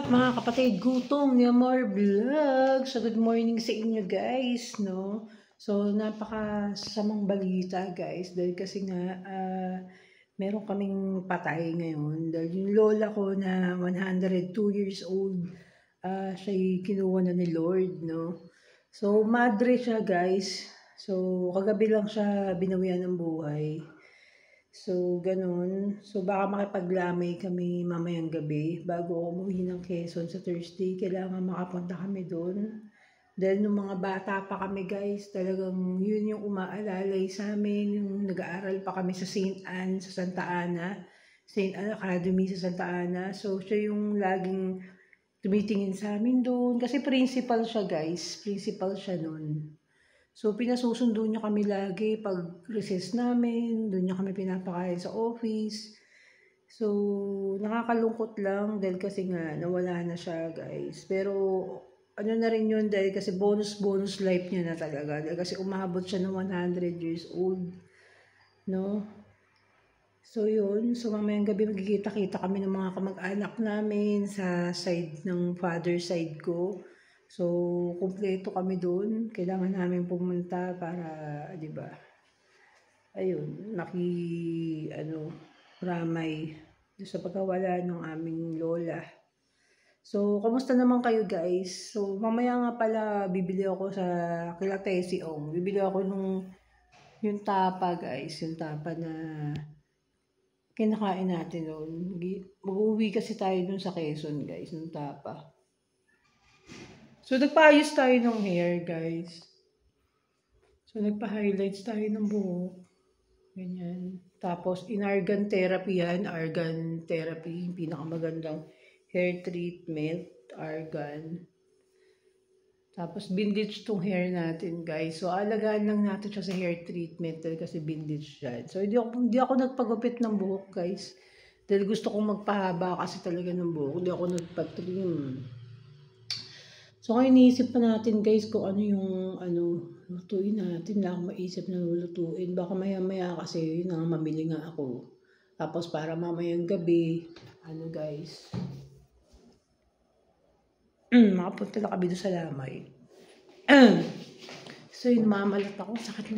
Mga kapatid, gutom ni Amor Vlog. So, good morning sa inyo guys, no? So, napakasamang balita guys. Dahil kasi nga, meron kaming patay ngayon. Dahil yung lola ko na 102 years old, siya'y kinuha na ni Lord, no? So, madre siya guys. So, kagabi lang siya binawian ng buhay. So, ganun. So, baka makipaglamay kami mamayang gabi bago ako umuwi ng Quezon sa Thursday. Kailangan makapunta kami doon. Dahil nung mga bata pa kami guys, talagang yun yung umaalalay sa amin. Yung nag-aaral pa kami sa St. Anne, sa Santa Ana. St. Anne Academy sa Santa Ana. So, siya yung laging tumitingin sa amin doon. Kasi principal siya guys. Principal siya noon. So, pinasusundo niya kami lagi pag recess namin. Doon niya kami pinapakain sa office. So, nakakalungkot lang dahil kasi nga nawala na siya guys. Pero, ano na rin yun dahil kasi bonus life niya na talaga. Dahil kasi umabot siya ng 100 years old. No? So, yun. So, mamayang gabi magkikita-kita kami ng mga kamag-anak namin sa side ng father side ko. So, kumpleto kami doon. Kailangan namin pumunta para, di ba? Ayun, ramay sa pagkawala ng aming lola. So, kamusta naman kayo guys? So, mamaya nga pala bibili ako sa kila Tesiong. Bibili ako yung tapa guys, yung tapa na kinakain natin noon. Mag-uwi kasi tayo dun sa Quezon guys, ng tapa. So, nagpa-ayos tayo ng hair, guys. So, nagpa-highlights tayo ng buhok. Ganyan. Tapos, in-argan therapy yan. Argan therapy, yung pinakamagandang hair treatment. Argan. Tapos, bindage tong hair natin, guys. So, alagaan lang natin siya sa hair treatment kasi bindage yan. So, hindi ako nagpagupit ng buhok, guys. Dahil gusto kong magpahaba kasi talaga ng buhok. Hindi ako nagpa-trim. So, ngayon iniisip pa natin guys kung ano yung lutuin natin. Wala akong maisip na lulutuin. Baka maya-maya kasi yun nga, mamili nga ako. Tapos para mamayang gabi, guys, makapunta na kami doon sa Lamay. So, yun, mamalat ako. Sakit na.